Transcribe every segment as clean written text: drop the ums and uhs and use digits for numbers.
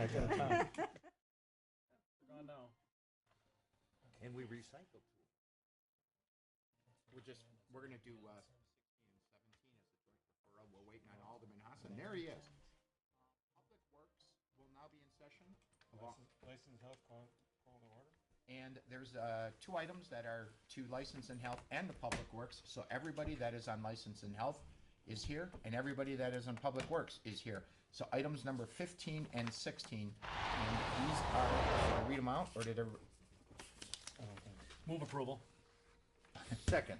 looking at you. Gone now. And we recycle too. We're gonna do 16 and 17 as a joint referral. We're waiting on Alderman Hassan. There he is. Public Works will now be in session. License health call to order. And there's two items that are to License and Health and the Public Works. So everybody that is on License and Health is here, and everybody that is on Public Works is here. So items number 15 and 16, and these are, did I read them out, or did I? Move approval. Second.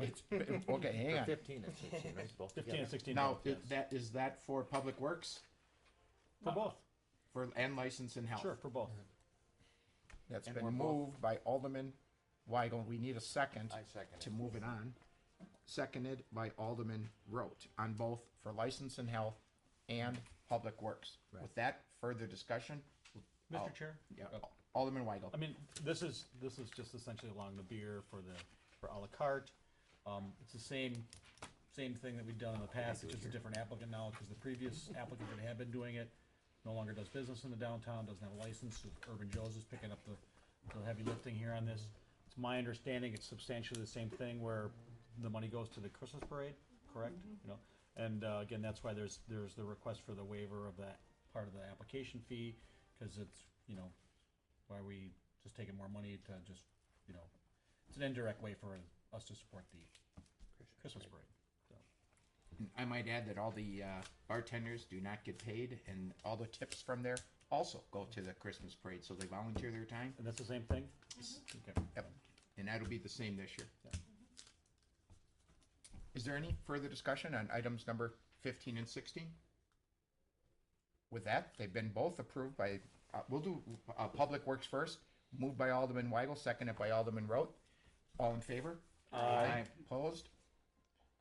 It's, okay, hang on. 15 and 16, right? Both 15 together. and 16. Now, yes. is that for Public Works For both. and License and Health? Sure, for both. That's And been we're both- moved by Alderman Weigel. We need a second I second to it. move it on. Seconded by Alderman Rote on both for License and Health and Public Works. Right. With that, further discussion. Mr. Chair? Yeah, Alderman Weigel. I mean, this is just essentially along the beer for a la carte. It's the same thing that we've done in the past. It's just a different applicant now because the previous applicant that had been doing it no longer does business in the downtown, doesn't have a license. So Urban Joe's is picking up the heavy lifting here on this. It's my understanding it's substantially the same thing where the money goes to the Christmas parade, correct? You know, and again, that's why there's the request for the waiver of that part of the application fee because it's why are we just taking more money to just it's an indirect way for us to support the Christmas parade. So. I might add that all the bartenders do not get paid, and all the tips from there also go to the Christmas parade, so they volunteer their time. And that's the same thing? Okay. Yep. And that'll be the same this year. Yeah. Is there any further discussion on items number 15 and 16? With that, they've been both approved by, we'll do Public Works first, moved by Alderman Weigel, seconded by Alderman Rote. All in favor? Aye. Opposed?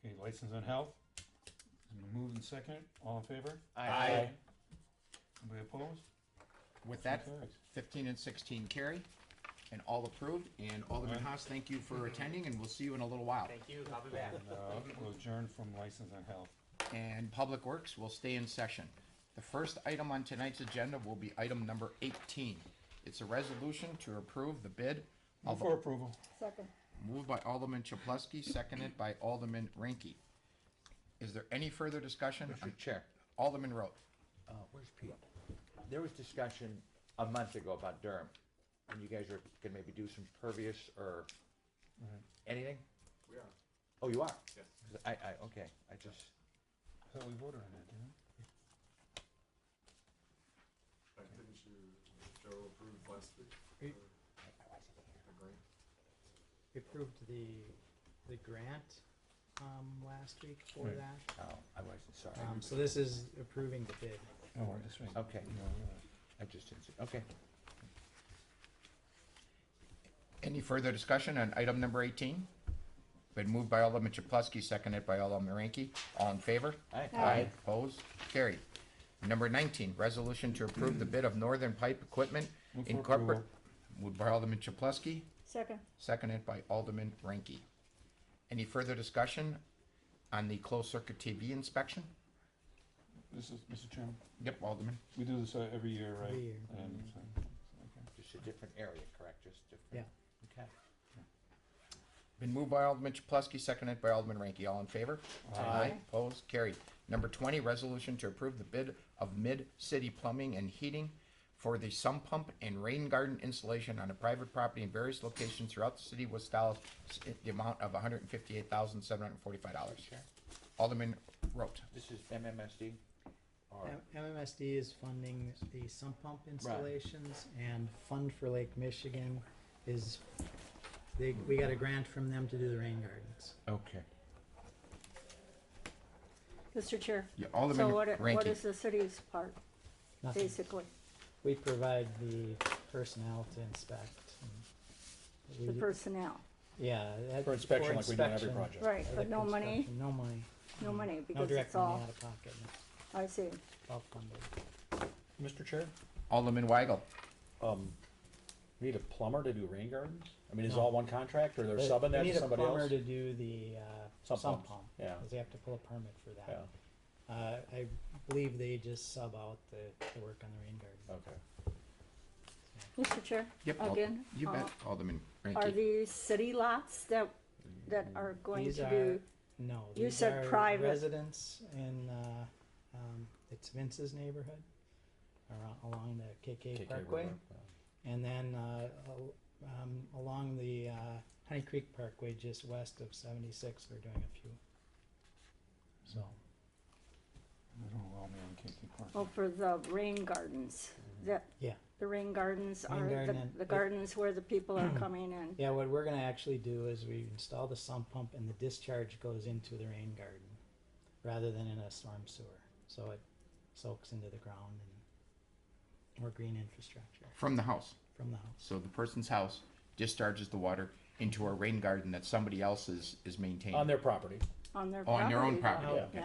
Okay, license and health. Moved and second. All in favor? Aye. Anybody opposed? With that, Carries. 15 and 16 carry, and all approved. And Alderman Haas, thank you for attending, and we'll see you in a little while. Thank you. I'll be back. And, we'll adjourn from license and health. And Public Works will stay in session. The first item on tonight's agenda will be item number 18. It's a resolution to approve the bid Move of, for approval. Second. moved by Alderman Chaplusky, seconded by Alderman Ranky. Is there any further discussion? Mr. Chair, Alderman Rote. where's Pete? There was discussion a month ago about Durham, and you guys are gonna maybe do some pervious or anything? We are, Oh, you are? yes. Okay, I just, I thought we voted on that, didn't Didn't you, Joe approved last week? We- The grant? We approved the grant last week for Right. that. oh, I wasn't, sorry. So this is approving the bid. we? Oh, that's right. Okay, No, you're right. I just didn't see, okay. Any further discussion on item number 18? Been moved by Alderman Chaplusky, seconded by Alderman Ranky. All in favor? Aye. Opposed? Carried. Number 19, resolution to approve the bid of Northern Pipe Equipment Move for Incorporated. approval. Moved by Alderman Chaplusky, Second. seconded by Alderman Ranky. Any further discussion on the closed circuit TV inspection? This is, Mr. Chairman, Yep, Alderman. we do this every year, right? Every year. And, so, okay. Just a different area, correct? Just different? Yeah. Okay. Been moved by Alderman Chaplusky, seconded by Alderman Ranky. All in favor? Aye. Opposed? Carried. Number 20, resolution to approve the bid of Mid-City Plumbing and Heating for the sump pump and rain garden installation on a private property in various locations throughout the city of West Dallas, the amount of $158,745. Alderman Rote. This is MMSD? Or, MMSD is funding the sump pump installations, and Fund for Lake Michigan is, we got a grant from them to do the rain gardens. okay. Mr. Chair. Yeah, So Alderman what Ranky. is the city's part, Nothing. basically? We provide the personnel to inspect. and The we- personnel, Yeah. For inspection, like we do on every inspection. project. right, Like but no money, inspection, No money. no money, No because direct it's money all, out of pocket, I see. it's all funded. Mr. Chair, Alderman Weigel. need a plumber to do rain gardens? I mean, is it No. all one contract or they're They- subbing they that need to a somebody plumber else? to do the Sump sump pumps, pump, yeah. because they have to pull a permit for that. Yeah. I believe they just sub out the work on the rain garden. Okay. Mr. Chair? Yep, Again? You bet, Alderman Are Ranky. these city lots that are going These to are, be, no, You these said are private. residents in, it's Vince's neighborhood, along the KK Parkway. And then, along the, Honey Creek Parkway, just west of 76, they're doing a few. So, I don't know, man, KK Park. oh, for the rain gardens? That, yeah. the rain gardens Rain are garden and the it- gardens where the people are coming in? Yeah, what we're gonna actually do is we install the sump pump and the discharge goes into the rain garden rather than in a storm sewer. So it soaks into the ground and more green infrastructure From the house. from the house. So the person's house discharges the water into a rain garden that somebody else is maintaining. On their property. On their Oh, on property? their own property. Oh, Okay.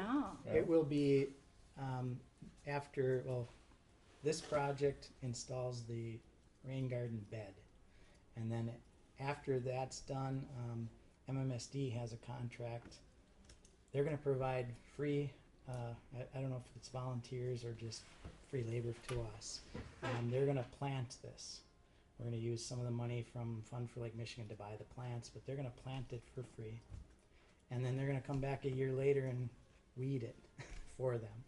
Yeah. It will be, after, well, this project installs the rain garden bed. And then after that's done, MMSD has a contract. They're gonna provide free, I don't know if it's volunteers or just free labor to us. They're gonna plant this. We're gonna use some of the money from Fund for Lake Michigan to buy the plants, but they're gonna plant it for free. And then they're gonna come back a year later and weed it for them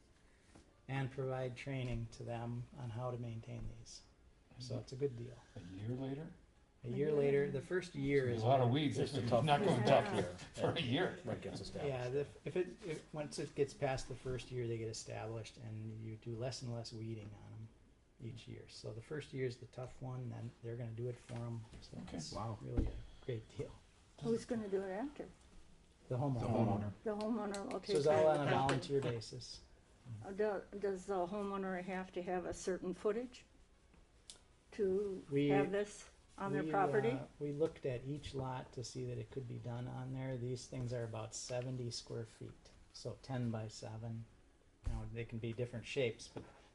and provide training to them on how to maintain these. So it's a good deal. A year later? A year later, the first year There's is a lot of weeds, It's a it's tough, not going tough tough year. for a year. When it gets established. yeah. Once it gets past the first year, they get established, and you do less and less weeding on them each year. So the first year is the tough one, then they're going to do it for them. So Okay. it's Wow. really a great deal. Who's gonna do it after? The homeowner. The homeowner. The homeowner will So take it's care all of on the a property. volunteer basis. Does the homeowner have to have a certain footage to We- have this on their We, property? we looked at each lot to see that it could be done on there. These things are about 70 square feet, so 10 by 7. Now they can be different shapes,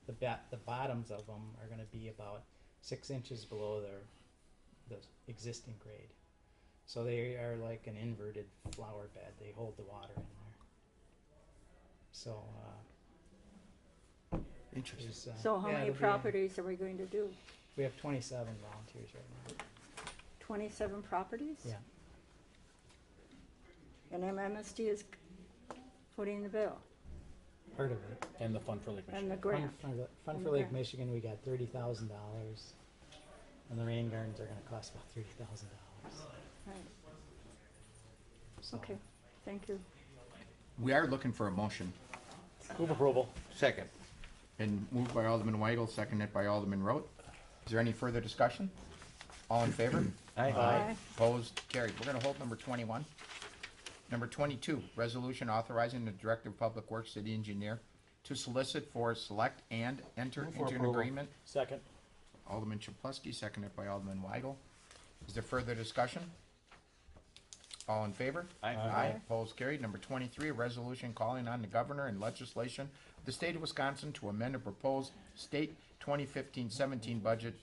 but the bottoms of them are going to be about 6 inches below the existing grade. So they are like an inverted flower bed. They hold the water in there. So Interesting. there's, So how yeah, many it'll be- properties are we going to do? We have 27 volunteers right now. 27 properties? Yeah. And MMSD is footing the bill Part of it. And the Fund for Lake Michigan. and the grant. Fund for Lake Michigan, we got $30,000, and the rain gardens are gonna cost about $30,000. Right. So, Okay, thank you. We are looking for a motion, Move approval. Second. and moved by Alderman Weigel, seconded by Alderman Rote. Is there any further discussion? All in favor? Aye. Opposed? Carried. We're gonna hold number 21. Number 22, resolution authorizing the Director of Public Works City Engineer to solicit for select and enter Move for into an approval. agreement. Second. Alderman Chaplusky, seconded by Alderman Weigel. Is there further discussion? All in favor? Aye. Aye. Opposed? Carried. Number 23, a resolution calling on the governor and legislation of the state of Wisconsin to amend a proposed state 2015-17 budget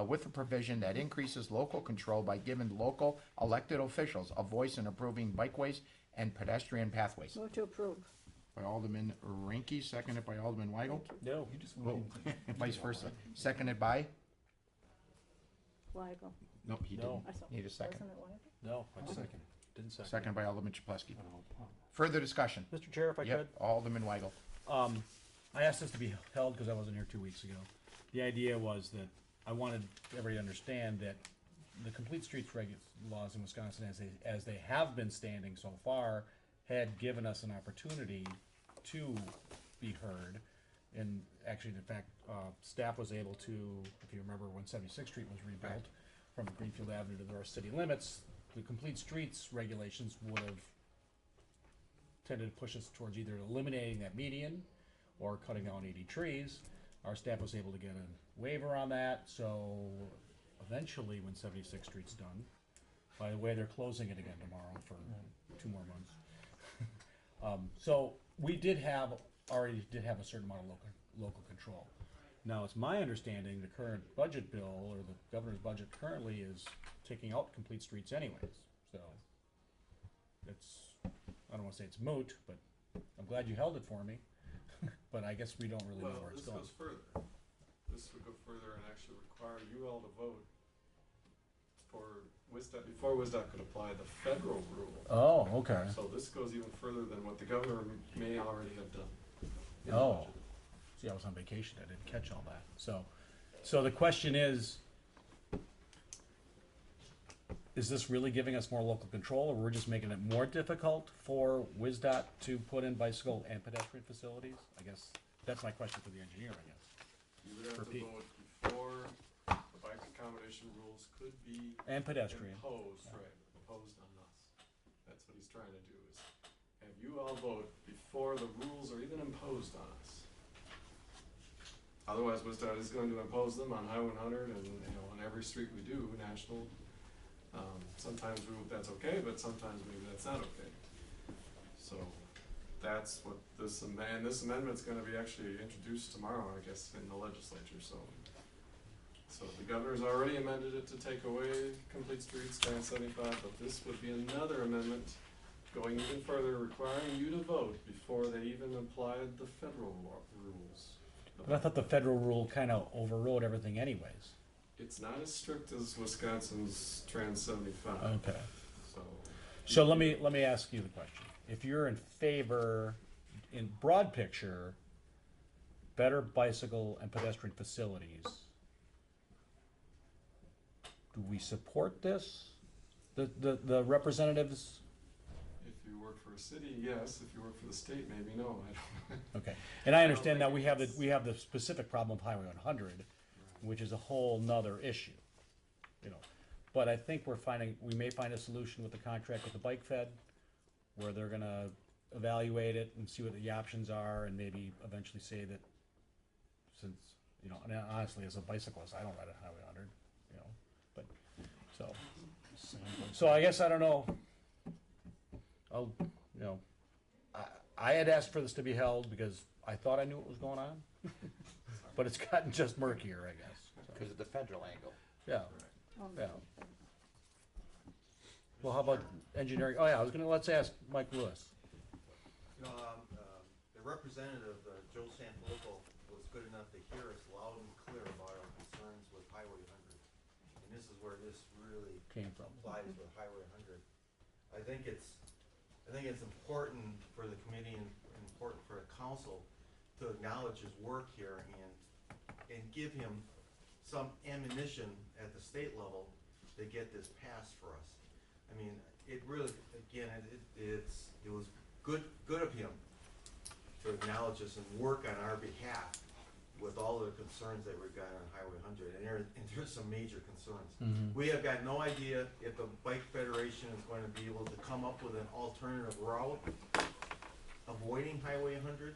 with a provision that increases local control by giving local elected officials a voice in approving bikeways and pedestrian pathways. Move to approve. By Alderman Ranky, seconded by Alderman Weigel. No. You just Whoa. Vice versa. Seconded by? Weigel. Nope, he No. didn't. I thought- Need a second. Wasn't it Weigel? No. I didn't. second. Didn't second. Seconded by Alderman Chaplusky. Oh, Further discussion? Mr. Chair, if I could. Yep, Alderman Weigel. I asked this to be held because I wasn't here 2 weeks ago. The idea was that I wanted everybody to understand that the complete streets laws in Wisconsin, as they have been standing so far, had given us an opportunity to be heard. And actually, in fact, staff was able to, if you remember when 76th Street was rebuilt, from Greenfield Avenue to our city limits, the complete streets regulations would have tended to push us towards either eliminating that median or cutting down 80 trees. Our staff was able to get a waiver on that, so eventually when 76th Street's done, by the way, they're closing it again tomorrow for 2 more months. So we already did have a certain amount of local control. Now, it's my understanding the current budget bill, or the governor's budget currently, is taking out complete streets anyways, so it's, I don't wanna say it's moot, but I'm glad you held it for me. but I guess we don't really know Well, where it's this going. goes further. This would go further and actually require you all to vote for WISDOT, before WISDOT could apply the federal rule. Oh, okay. So this goes even further than what the governor may already have done. in the Oh, budget. see, I was on vacation, I didn't catch all that. So the question is this really giving us more local control, or we're just making it more difficult for WISDOT to put in bicycle and pedestrian facilities? I guess, that's my question for the engineer, I guess. You would have to Repeat. vote before the bike accommodation rules could be And pedestrian. imposed, right, imposed on us. That's what he's trying to do, is have you all vote before the rules are even imposed on us. Otherwise, WISDOT is going to impose them on Highway 100 and, on every street we do, national. Sometimes that's okay, but sometimes maybe that's not okay. So that's what this amendment's gonna be actually introduced tomorrow, I guess, in the legislature, so. So the governor's already amended it to take away complete streets down 75, but this would be another amendment going even further, requiring you to vote before they even applied the federal rules. But I thought the federal rule kind of overrode everything anyways. It's not as strict as Wisconsin's Trans 75. Okay. So. So let me ask you the question. If you're in favor, in broad picture, better bicycle and pedestrian facilities, do we support this? The representatives? If you work for a city, yes. If you work for the state, maybe no. I don't. Okay. And I I understand don't that think we have the specific problem of Highway 100, which is a whole nother issue, But I think we may find a solution with the contract with the Bike Fed, where they're gonna evaluate it and see what the options are, and maybe eventually say that, since, and honestly, as a bicyclist, I don't ride a Highway 100, but, so I guess, I don't know. I had asked for this to be held because I thought I knew what was going on, but it's gotten just murkier, I guess. Because of the federal angle. Yeah, Oh, yeah. Well, how about engineering? Oh, yeah, let's ask Mike Lewis. The representative, Joe Sanfilippo, was good enough to hear us loud and clear about our concerns with Highway 100. And this is where this really Came from. applies with Highway 100. I think it's important for the committee and important for the council to acknowledge his work here and give him some ammunition at the state level to get this passed for us. I mean, it really, again, it was good of him to acknowledge us and work on our behalf with all the concerns that we've got on Highway 100, and there's some major concerns. We have got no idea if the Bike Federation is going to be able to come up with an alternative route avoiding Highway 100,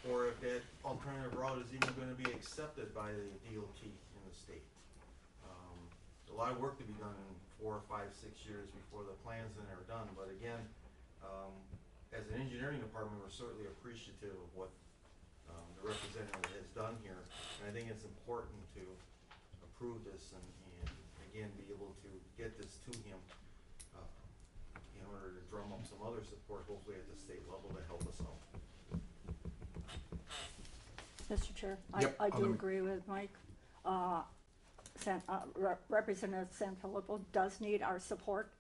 or if that alternative route is even going to be accepted by the DOT in the state. A lot of work to be done in 4, 5, 6 years before the plans are done, but again, as an engineering department, we're certainly appreciative of what the representative has done here, and I think it's important to approve this and again, be able to get this to him in order to drum up some other support, hopefully at the state level, to help us out. Mr. Chair, Yep, I do Alderman. agree with Mike. Representative Sanfilippo does need our support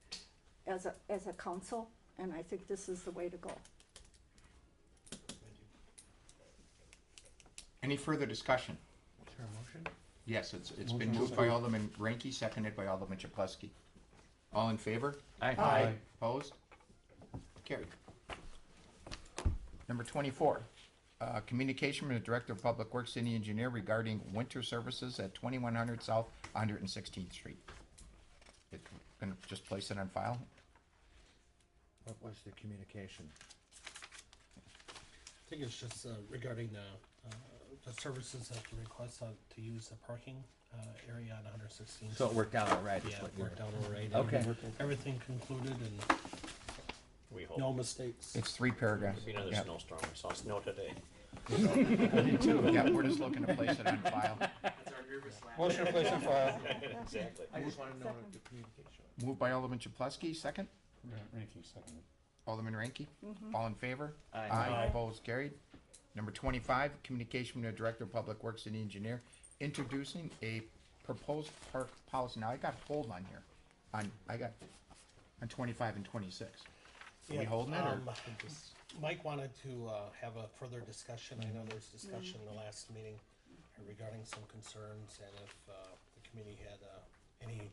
as a council, and I think this is the way to go. Thank you. Any further discussion? Is there a motion? Yes, it's Motion been to moved by approve. Alderman Ranky, seconded by Alderman Chapletsky. All in favor? Aye. Opposed? Carried. Number 24, communication from the Director of Public Works, City Engineer regarding winter services at 2100 South 116th Street. Gonna just place it on file? What was the communication? I think it's just regarding the services that the request to use the parking area on 116th. So it worked out all right, is Yeah, what it you're. worked out all right. Okay. Everything concluded and We hope. no mistakes. It's 3 paragraphs. Could be another Yeah. snowstorm. I saw snow today. I did too. Yeah, we're just looking to place it on file. Motion to place on file. Exactly. I just wanna know Second. the communication. Moved by Alderman Chapletsky, second. Ranking second. Alderman Ranky. All in favor? Aye. Opposed? Carried. Number 25, communication from the Director of Public Works and Engineer, introducing a proposed park policy. Now, I got hold on here, on 25 and 26. Are we holding it, or? Mike wanted to have a further discussion. I know there's discussion in the last meeting regarding some concerns, and if the committee had any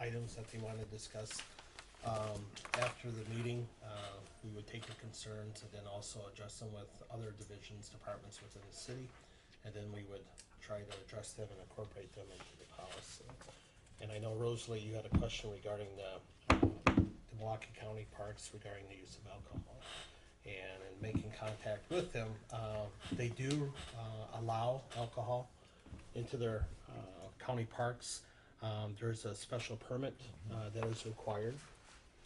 items that they wanted to discuss after the meeting, we would take the concerns and then also address them with other divisions, departments within the city, and then we would try to address them and incorporate them into the policy. And I know, Rosalie, you had a question regarding the Milwaukee County parks regarding the use of alcohol. And in making contact with them, they do allow alcohol into their county parks. There's a special permit that is required.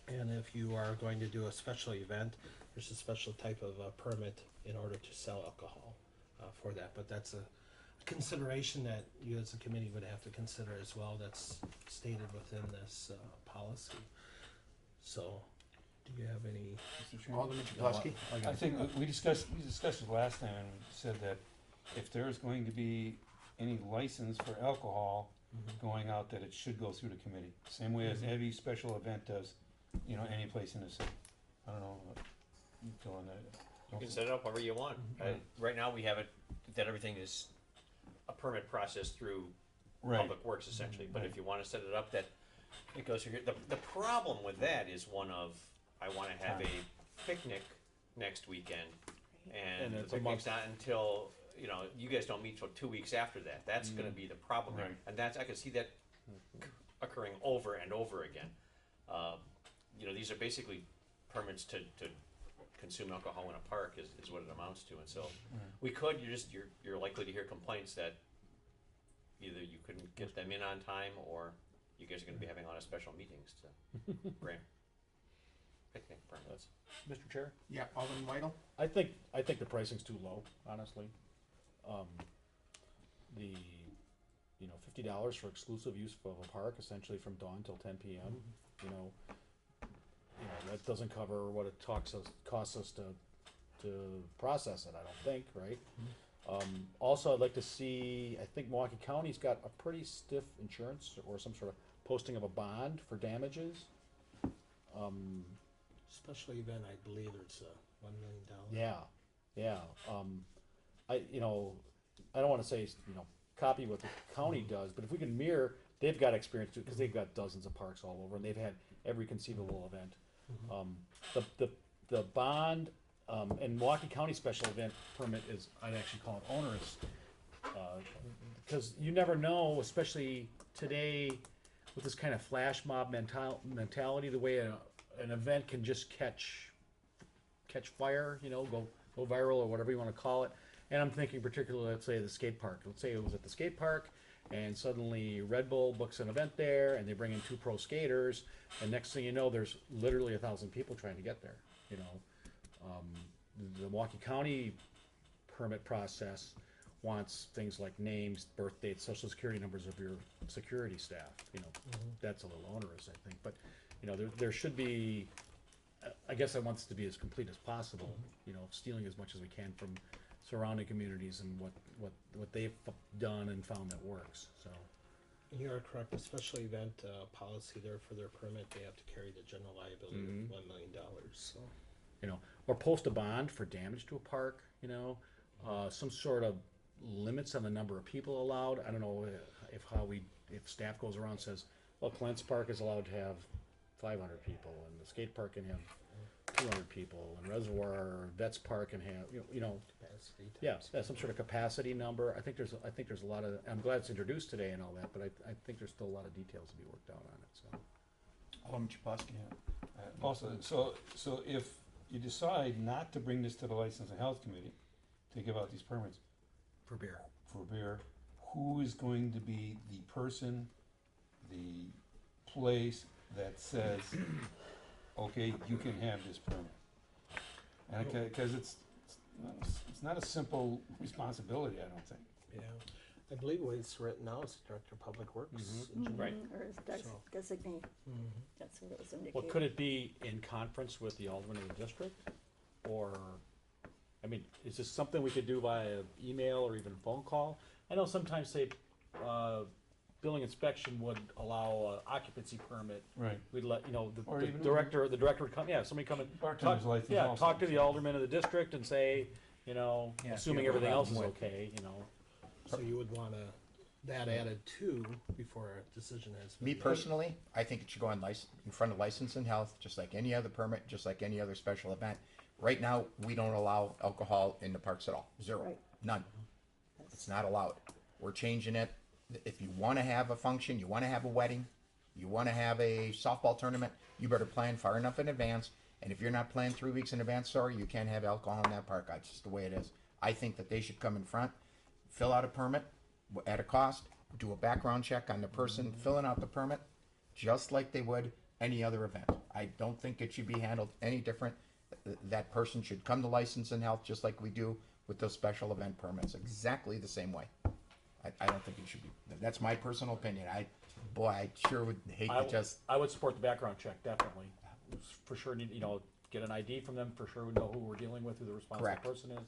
And if you are going to do a special event, there's a special type of permit in order to sell alcohol for that. But that's a consideration that you as a committee would have to consider as well. That's stated within this policy. So, do you have any? Alderman Chaplowski? I think we discussed it last time and said that if there's going to be any license for alcohol going out, that it should go through the committee. Same way as every special event does, any place in the city. I don't know, you fill in that. You can set it up however you want. Right now, we have it, that everything is a permit process through Public Works essentially, but if you wanna set it up that it goes through here, the problem with that is one of, I wanna have a picnic next weekend, and the it's a picnic's not until, you guys don't meet till 2 weeks after that. That's gonna be the problem, Right. and I can see that occurring over and over again. These are basically permits to consume alcohol in a park is what it amounts to, and so we could, you're likely to hear complaints that either you couldn't get them in on time, or you guys are gonna be having a lot of special meetings to grant picnic permits. Mr. Chair? Yeah, Alderman Weidel? I think the pricing's too low, honestly. The $50 for exclusive use of a park, essentially from dawn till 10 p.m. That doesn't cover what it costs us to process it. I don't think, right? Also, I'd like to see. I think Milwaukee County's got a pretty stiff insurance or some sort of posting of a bond for damages. Special event, I believe it's $1 million. Yeah. I don't want to say copy what the county does, but if we can mirror, they've got experience too, because they've got dozens of parks all over, and they've had every conceivable event. The bond and Milwaukee County special event permit is, I'd actually call it onerous, because you never know, especially today with this kind of flash mob mentality, the way an event can just catch fire, go viral or whatever you want to call it. And I'm thinking particularly, let's say the skate park. Let's say it was at the skate park, and suddenly Red Bull books an event there, and they bring in 2 pro skaters, and next thing you know, there's literally 1,000 people trying to get there. The Milwaukee County permit process wants things like names, birth dates, social security numbers of your security staff. That's a little onerous, I think. But there should be. I guess I want it to be as complete as possible. Stealing as much as we can from surrounding communities and what they've done and found that works. So. You are correct. A special event policy there for their permit, they have to carry the general liability of $1 million. So. Or post a bond for damage to a park. Some sort of limits on the number of people allowed. I don't know if staff goes around and says, well, Clance Park is allowed to have 500 people, and the skate park can have 200 people, and Reservoir Vets Park can have Capacity. some sort of capacity number. I think there's a lot of. I'm glad it's introduced today and all that, but I think there's still a lot of details to be worked out on it. So. Alderman Chaplowski. Also, so if you decide not to bring this to the License and Health Committee to give out these permits For beer. who is going to be the person, the place that says, okay, you can have this permit? And because it's not a simple responsibility, I don't think. Yeah. I believe the way it's written now is Director of Public Works. Right. Or is designate. That's what it was indicated. Well, could it be in conference with the alderman of the district, or? I mean, is this something we could do via email or even phone call? I know sometimes, say, building inspection would allow a occupancy permit. Right. We'd let, you know, Or the even- director would come, yeah, somebody come and Bartender's talk, license yeah, also. talk to the alderman of the district and say, you know, Yeah, assuming see what everything else is happens with- okay, you know. So you would wanna, that added too, before a decision has been Me made. personally, I think it should go on in front of license and health, just like any other permit, just like any other special event. Right now, we don't allow alcohol in the parks at all. Zero. Right. None. It's not allowed. We're changing it. If you wanna have a function, you wanna have a wedding, you wanna have a softball tournament, you better plan far enough in advance. And if you're not planning 3 weeks in advance, sorry, you can't have alcohol in that park. That's just the way it is. I think that they should come in front, fill out a permit at a cost, do a background check on the person filling out the permit, just like they would any other event. I don't think it should be handled any different. That person should come to license and health just like we do with those special event permits, exactly the same way. I don't think it should be. That's my personal opinion. I sure would hate to just. I would support the background check, definitely. For sure, need, you know, get an ID from them, for sure we know who we're dealing with, who the responsible Correct. person is.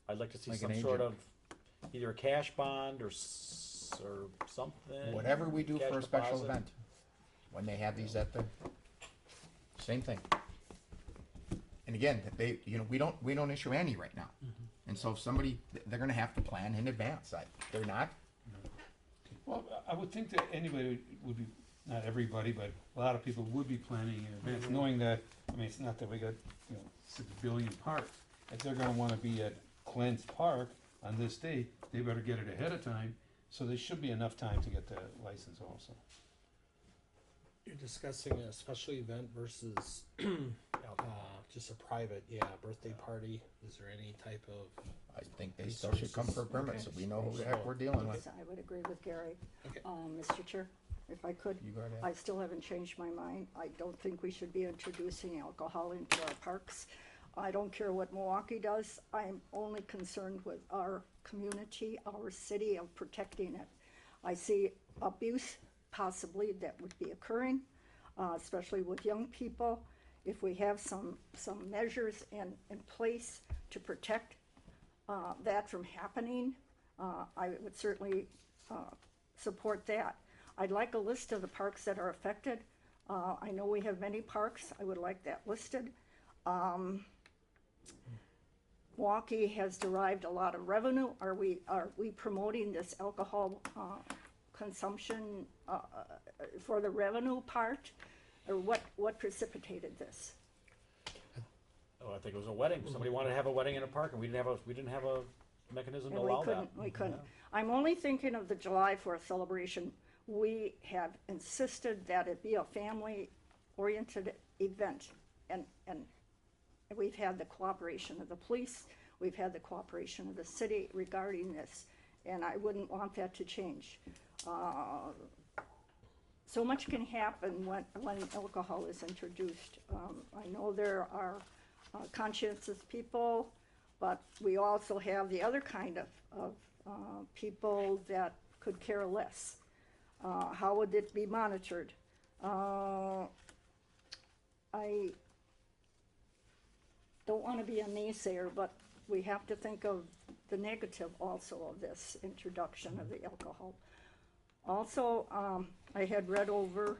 I'd like to see Like some an sort of, agent. either a cash bond or something. Whatever we do cash for a special deposit. event, when they have these at the, same thing. And again, we don't issue any right now. And so if somebody, they're gonna have to plan in advance. They're not. Well, I would think that anybody would be, not everybody, but a lot of people would be planning in advance, knowing that, I mean, it's not that we got, 6 billion parks. If they're gonna wanna be at Glenn's Park on this day, they better get it ahead of time, so there should be enough time to get the license also. You're discussing a special event versus just a private, birthday party. Is there any type of? I think they still should come for a permit, so we know who the heck we're dealing with. I would agree with Gary. Okay. Mr. Chair, if I could, You go ahead. I still haven't changed my mind. I don't think we should be introducing alcohol into our parks. I don't care what Milwaukee does. I'm only concerned with our community, our city, of protecting it. I see abuse possibly that would be occurring, especially with young people. If we have some measures in place to protect that from happening, I would certainly support that. I'd like a list of the parks that are affected. I know we have many parks. I would like that listed. Milwaukee has derived a lot of revenue. Are we promoting this alcohol consumption for the revenue part? Or what precipitated this? Oh, I think it was a wedding. Somebody wanted to have a wedding in a park, and we didn't have a mechanism to And allow that. we couldn't. I'm only thinking of the July 4th celebration. We have insisted that it be a family-oriented event, and we've had the cooperation of the police, we've had the cooperation of the city regarding this, and I wouldn't want that to change. So much can happen when alcohol is introduced. I know there are conscientious people, but we also have the other kind of people that could care less. How would it be monitored? I don't want to be a naysayer, but we have to think of the negative also of this introduction of the alcohol. Also, I had read over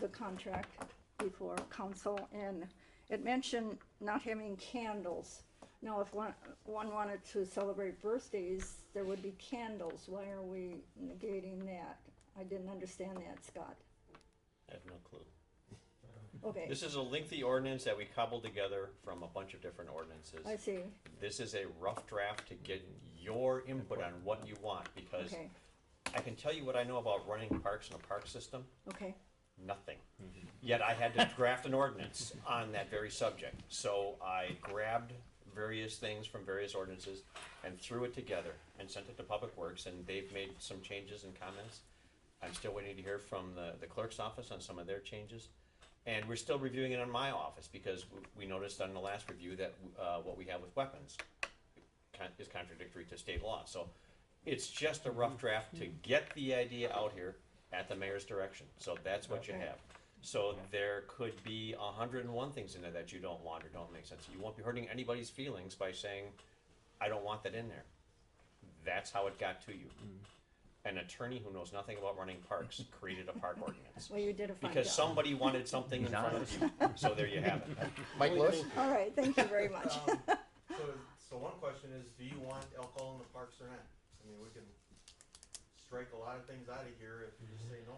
the contract before council, and it mentioned not having candles. Now, if one wanted to celebrate birthdays, there would be candles. Why are we negating that? I didn't understand that, Scott. I have no clue. Okay, This is a lengthy ordinance that we cobbled together from a bunch of different ordinances. I see. This is a rough draft to get your input on what you want, because Okay, I can tell you what I know about running parks in a park system, okay, nothing. Yet I had to draft an ordinance on that very subject. So I grabbed various things from various ordinances and threw it together and sent it to Public Works, and they've made some changes and comments. I'm still waiting to hear from the clerk's office on some of their changes. And we're still reviewing it in my office, because we noticed on the last review that what we have with weapons is contradictory to state law. So it's just a rough draft to get the idea out here at the mayor's direction. So that's what you Okay. have. So there could be 101 things in there that you don't want or don't make sense. You won't be hurting anybody's feelings by saying, I don't want that in there. That's how it got to you. An attorney who knows nothing about running parks created a park ordinance. Well, you did a fine Because job. somebody wanted something in front of you, so there you have it. Mike Lewis? All right, thank you very much. So one question is, do you want alcohol in the parks or not? I mean, we can strike a lot of things out of here if you just say no.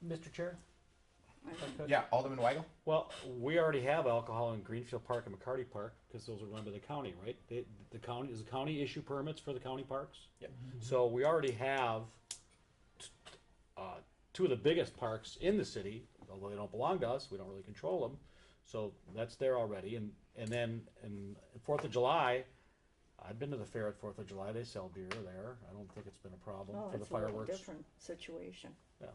Mr. Chair? Yeah, Alderman Weigel? Well, we already have alcohol in Greenfield Park and McCarty Park, because those are run by the county, right? The county issue permits for the county parks? Yep. So we already have two of the biggest parks in the city, although they don't belong to us, we don't really control them. So that's there already, and then, and 4th of July, I've been to the fair at 4th of July, they sell beer there, I don't think it's been a problem No, for the it's a little fireworks. different situation, Yeah,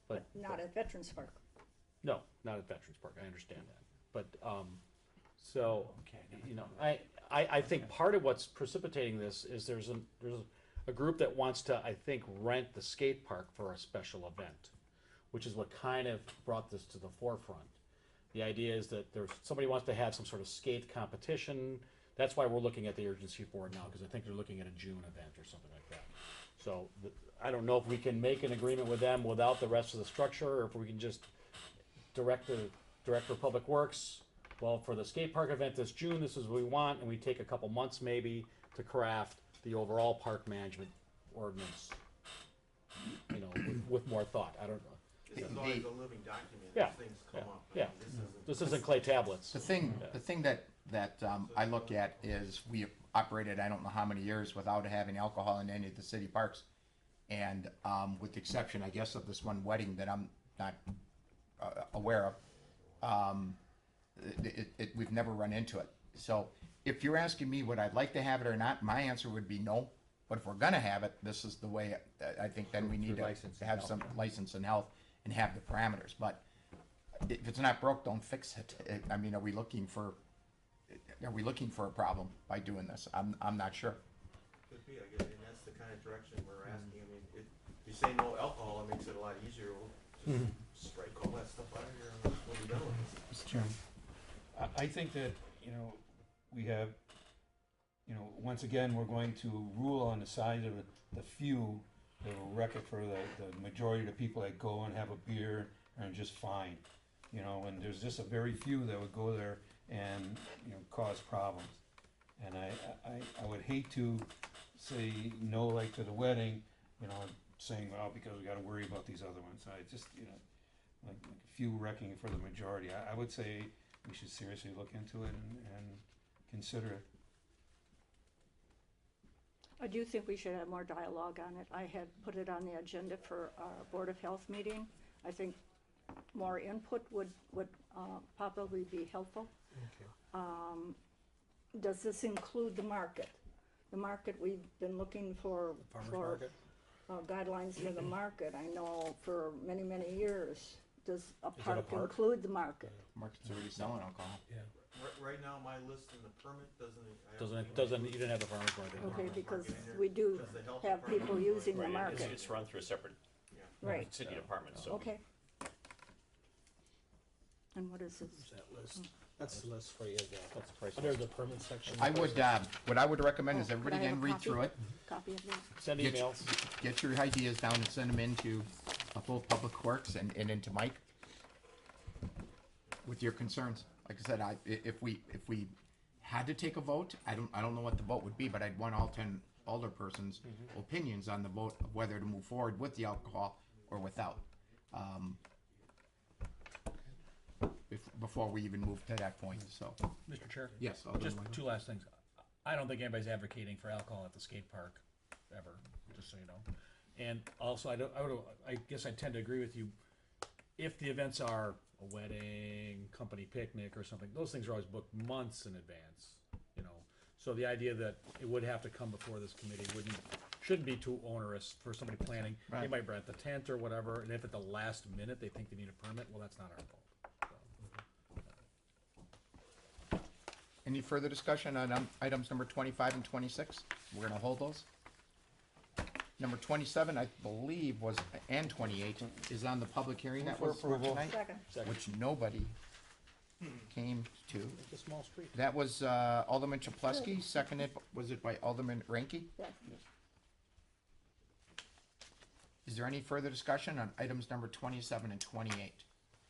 but not at Veterans Park. no, not at Veterans Park, I understand that, but, so, you know, I think part of what's precipitating this is there's a group that wants to, I think, rent the skate park for a special event, which is what kind of brought this to the forefront. The idea is that somebody wants to have some sort of skate competition, that's why we're looking at the urgency for it now, because I think they're looking at a June event or something like that. So, I don't know if we can make an agreement with them without the rest of the structure, or if we can just direct the Director of Public Works, well, for the skate park event this June, this is what we want, and we take a couple months maybe to craft the overall park management ordinance, you know, with more thought, I don't know. This is always a living document Yeah, as things come up. I yeah. mean, This isn't clay tablets. The thing that I look at is we operated, I don't know how many years without having alcohol in any of the city parks. And, with the exception, I guess, of this one wedding that I'm not, aware of, we've never run into it. So if you're asking me would I like to have it or not, my answer would be no. But if we're gonna have it, this is the way, I think then we need to have some license and health and have the parameters. But if it's not broke, don't fix it. I mean, are we looking for a problem by doing this? I'm not sure. Could be, I guess, and that's the kind of direction we're asking. I mean, if you say no alcohol, it makes it a lot easier. We'll just strike all that stuff out of here and we'll be done with this. Mr. Chairman. I think that, you know, we have, you know, once again, we're going to rule on the side of the few that will wreck it for the majority of the people that go and have a beer and are just fine. You know, and there's just a very few that would go there and, you know, cause problems. And I would hate to say no, like to the wedding, you know, saying, well, because we gotta worry about these other ones. I just, you know, like a few wrecking for the majority. I would say we should seriously look into it and consider it. I do think we should have more dialogue on it. I had put it on the agenda for our Board of Health meeting. I think more input would probably be helpful. Does this include the market? The market, we've been looking for guidelines for the market. I know for many, many years. Does a park include the market? Market's already selling alcohol. Right now, my list in the permit doesn't. Doesn't, you didn't have the farmer's market. Okay, because we do have people using the Right, market. it's run through a separate Right, city department, so. okay. And what is this? That list, that's the list for you, That's the price under list. the permit section. I would, what I would recommend is Oh, everybody could I have again a read copy? through it. Copy of this? Send Get- emails. Get your ideas down and send them into both Public Works and into Mike with your concerns. Like I said, if we had to take a vote, I don't know what the vote would be, but I'd want all 10 alderpersons' opinions on the vote of whether to move forward with the alcohol or without. Before we even move to that point, so. Mr. Chair? Yes, Just Alderman Weigel. two last things. I don't think anybody's advocating for alcohol at the skate park, ever, just so you know. And also, I guess I tend to agree with you. If the events are a wedding, company picnic or something, those things are always booked months in advance, you know. So the idea that it would have to come before this committee shouldn't be too onerous for somebody planning. They Right. might rent the tent or whatever, and if at the last minute they think they need a permit, well, that's not our fault. Any further discussion on items number 25 and 26? We're gonna hold those. Number 27, I believe, was, and 28, is on the public hearing that For was for approval. tonight, Second. which nobody came to. It's a small street. That was Alderman Chaplesky, seconded, was it by Alderman Ranky? Yes. Is there any further discussion on items number 27 and 28?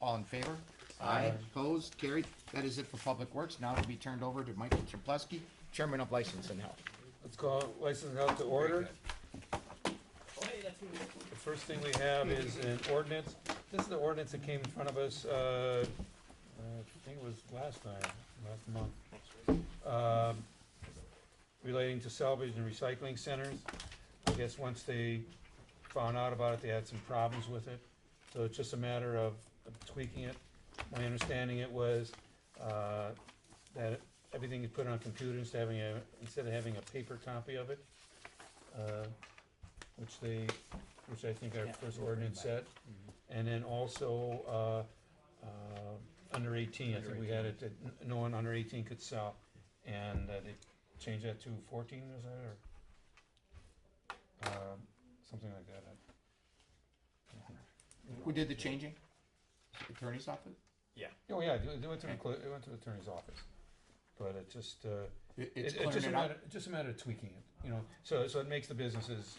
All in favor? Aye. Opposed? Carried. That is it for Public Works. Now to be turned over to Michael Chaplesky, Chairman of License and Health. Let's call license out to order. The first thing we have is an ordinance. This is the ordinance that came in front of us, I think it was last month. Relating to salvage and recycling centers. I guess once they found out about it, they had some problems with it. So it's just a matter of tweaking it. My understanding it was, that everything is put on computer instead of having a paper copy of it. Which I think our first ordinance said. And then also, under 18, I think we had it that no one under 18 could sell. And they changed that to 14, was that, or, something like that. Who did the changing? Attorney's office? Oh, yeah, it went to the attorney's office. But it just, It's it's clearing just a it up. matter, just a matter of tweaking it, you know, so it makes the businesses,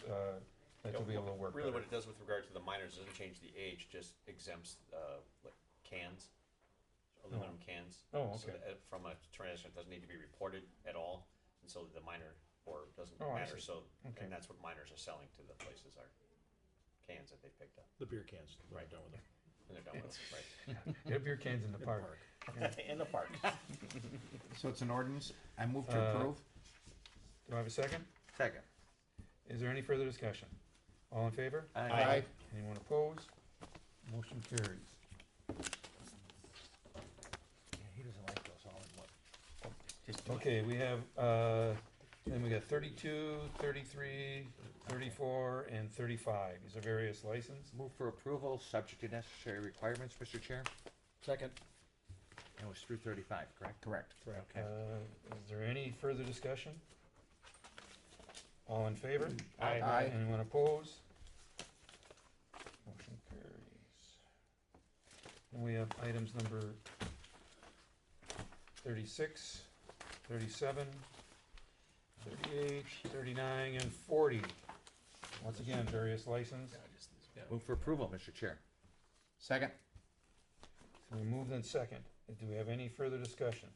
that they'll be able to work Really, better. what it does with regard to the minors doesn't change the age, just exempts, like cans, aluminum cans. Oh, So okay. that, from a transaction, it doesn't need to be reported at all, and so the minor, or doesn't Oh, I matter, see. so, Okay. and that's what minors are selling to the places are cans that they picked up, The beer cans, right done with them. and they're done with them, right? You have beer cans in the park. In the park. So it's an ordinance. I move to Uh, approve. Do I have a second? Second. Is there any further discussion? All in favor? Aye. Anyone opposed? Motion carries. He doesn't like those all in one. Just Okay, we have, then we got 32, 33, 34, and 35. These are various licenses. Move for approval, subject to necessary requirements, Mr. Chair. Second. It was through 35, correct? Correct. Okay. Is there any further discussion? All in favor? Aye. Anyone opposed? Motion carries. Then we have items number 36, 37, 38, 39, and 40. Once again, various license. Move for approval, Mr. Chair. Second. So we moved in second. Do we have any further discussion?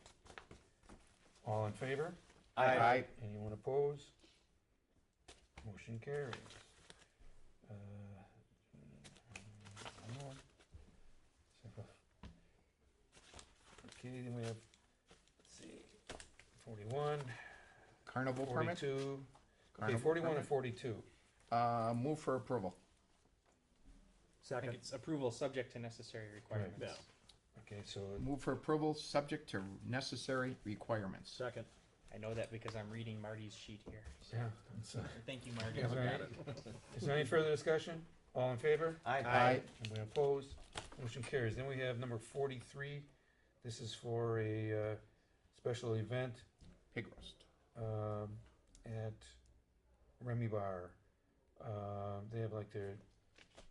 All in favor? Aye. Anyone opposed? Motion carries. One more. Okay, then we have, let's see, 41, Carnival permit. 42. Okay, Carnival 41 permit. and 42. Move for approval. I think it's approval subject to necessary requirements. Yeah. Okay, so Move for approval, subject to necessary requirements. Second. I know that because I'm reading Marty's sheet here. So yeah, it's, thank you, Marty. is there any- is there any further discussion? All in favor? Aye. Anybody opposed? Motion carries. Then we have number 43. This is for a special event Pig roast. at Remy Bar. They have like their,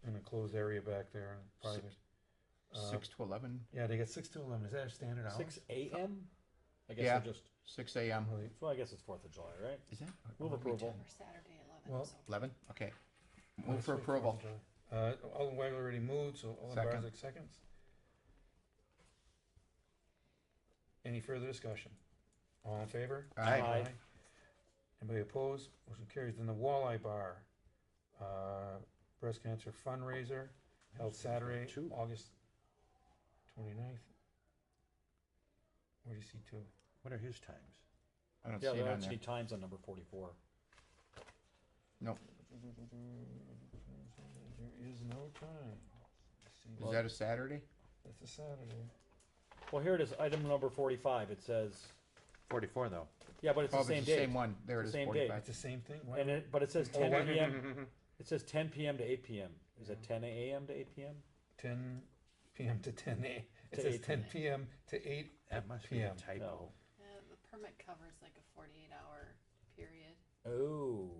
in a closed area back there, private. 6 to 11. Yeah, they got 6 to 11. Is that a standard hour? 6 a.m.? I guess Yeah. they're just, 6 a.m. Really? well, I guess it's 4th of July, right? Is that? Move approval. For Saturday 11. Well, so 11? Okay. Oh, Move for sweet, approval. 4th of July. Alden Weigel already moved, so Alden Second. Barzyk seconds. Any further discussion? All in favor? Aye. Aye. Anybody opposed? Motion carries. Then the Walleye Bar, breast cancer fundraiser, held Saturday, Two. August 29th. Where do you see two? What are his times? I don't Yeah, see there it on aren't there. any times on number 44. No. There is no time. Let's see. Is that a Saturday? That's a Saturday. Well, here it is, item number 45. It says, 44, though. yeah, but it's Oh, the but same it's the date. same one. There it It's is, the same 45. It's the same thing? Why- And but it says Oh, 10 why- p.m. It says 10 p.m. to 8 p.m. Is it 10 a.m. to 8 p.m? 10 p.m. to 10 a. It To says 8 10 p.m. to 8 That must be a p.m. typo. No. the permit covers like a 48-hour period Oh.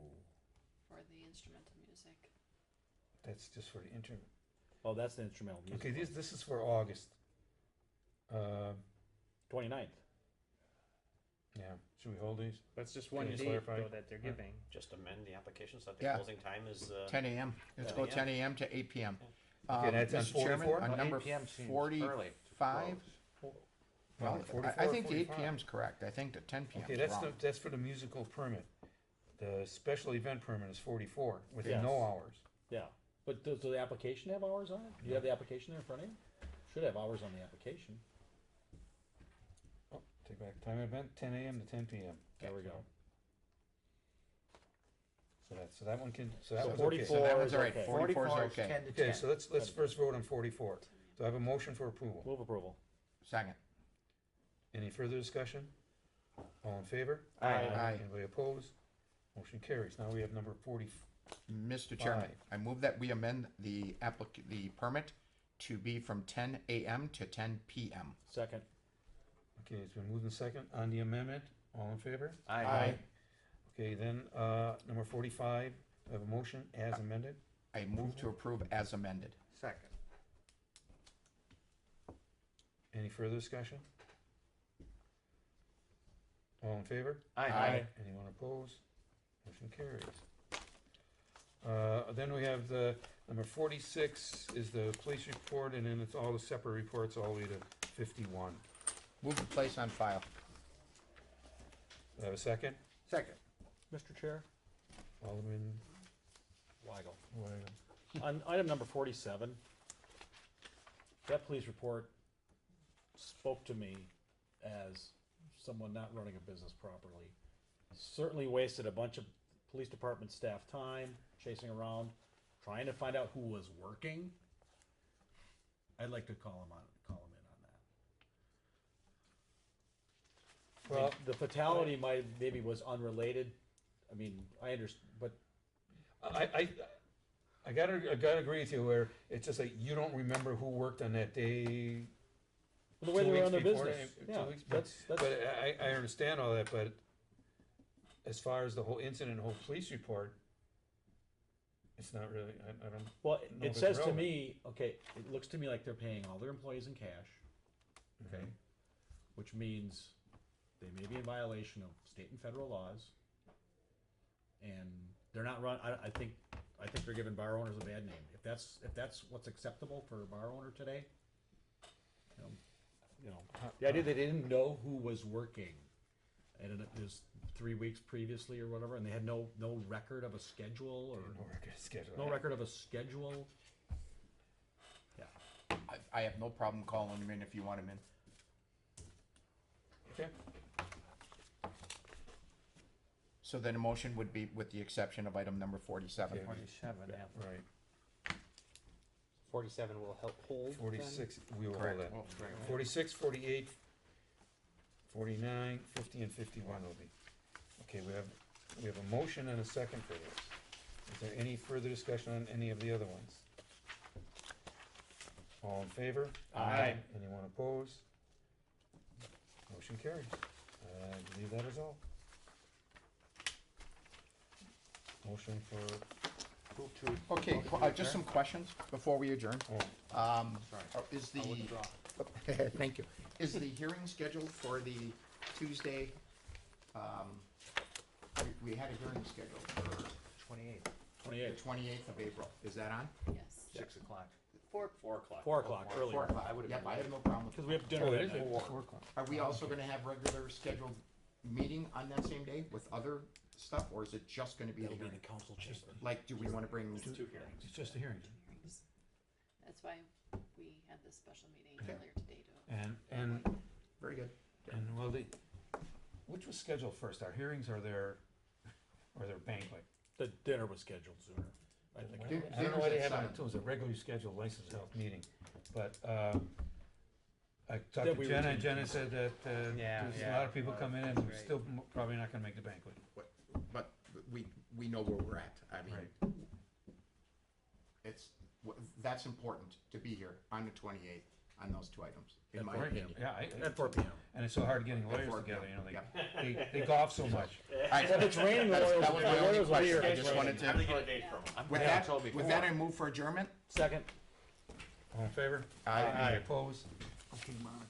for the instrumental music. That's just for the interim. Oh, that's the instrumental music. Okay, this is for August. 29th. Yeah, should we hold these? That's just Can one you date clarify? though that they're giving. Just amend the application so that the Yeah. closing time is, 10 a.m. Let's 10 go a.m. 10 a.m. to 8 p.m. Okay, that's on Mr. Chairman, 44? on Well, number 8 p.m. seems 45, early to close. well, 44 I or think the 8 45? p.m. is correct. I think the 10 p.m. Okay, is that's wrong. that's for the musical permit. The special event permit is 44, with Yes. no hours. Yeah, but does the application have hours on it? Do you have the application there in front of you? Should have hours on the application. Oh, take back, time of event, 10 a.m. to 10 p.m. There we go. So that one can, so that So one's 44 okay. So that one's is all right. okay. 44 is okay. 10 to Okay, 10. so let's first vote on 44. Do I have a motion for approval? Move approval. Second. Any further discussion? All in favor? Aye. Anybody opposed? Motion carries. Now we have number 40. Mr. Chairman, Five. I move that we amend the the permit to be from 10 a.m. to 10 p.m. Second. Okay, it's been moved in second on the amendment. All in favor? Aye. Okay, then, number 45, I have a motion as amended. I move to approve as amended. Second. Any further discussion? All in favor? Aye. Anyone opposed? Motion carries. Then we have the, number 46 is the police report, and then it's all the separate reports all the way to 51. Move to place on file. Do I have a second? Second. Mr. Chair? Alderman Weigel. Weigel. On item number 47, that police report spoke to me as someone not running a business properly. Certainly wasted a bunch of police department staff time chasing around, trying to find out who was working. I'd like to call him in on that. Well, The fatality maybe was unrelated. I mean, I understand, but I gotta agree with you where it's just like you don't remember who worked on that day. the way 2 they were weeks on their before, business. 2 Yeah, weeks, that's But I understand all that, but as far as the whole incident, whole police report, it's not really, I don't, well, know if it it's says to relevant. me, okay, it looks to me like they're paying all their employees in cash, okay? Which means they may be in violation of state and federal laws. And they're not I think they're giving bar owners a bad name. If that's what's acceptable for a bar owner today, the idea that they didn't know who was working, and it was 3 weeks previously or whatever, and they had no record of a schedule or no record schedule. no record of a schedule. I have no problem calling him in if you want him in. Okay. So then a motion would be with the exception of item number 47. Okay. 47, yeah. Right. 47 will help hold. then? 46, we will hold Correct. that. Oh, right. 46, 48, 49, 50, and 51 will be. Okay, we have a motion and a second for this. Is there any further discussion on any of the other ones? All in favor? Aye. Anyone opposed? Motion carries. I believe that is all. Motion for, Move to. Okay, just some questions before we adjourn. oh, Is the, thank you. Is the hearing scheduled for the Tuesday? We had a hearing scheduled for 28. the 28th, 28th of April. Is that on? Yes. 6 o'clock. 4 4 o'clock. 4 o'clock 4 earlier, o'clock. I would've Yep, been I have late. no problem with because we have dinner oh, it that is night. at 4 o'clock. Are we also gonna have regular scheduled meeting on that same day with other stuff, or is it just gonna be the That'll be hearing? the council chamber. Like, do we wanna bring, Two hearings. It's just a hearing. That's why we had this special meeting Okay. earlier today to. And, very good. well, which was scheduled first, our hearings or their banquet? The dinner was scheduled sooner. I think. Din- I don't know why they dinner's have at it, it was a regularly scheduled licensed health meeting, but, I talked That to we Jenna, and routine. Jenna said that, Yeah, there's a yeah, lot of people well, coming in, and we're right. still probably not gonna make the banquet. But we know where we're at. I mean, it's, that's important to be here on the 28th. on those two items, in my Right, opinion. Yeah, At 4 p.m. and it's so hard getting lawyers 4 together, p.m. you know, Yep. they golf so much. All right, Well, if it's raining, the that lawyers, was the my only lawyers will be question. here. I just wanted I'm gonna to, get a date from them. with Yeah, that, told me with before. that, I move for adjournment. Second. All in favor? Aye. Opposed? Okay, Monica.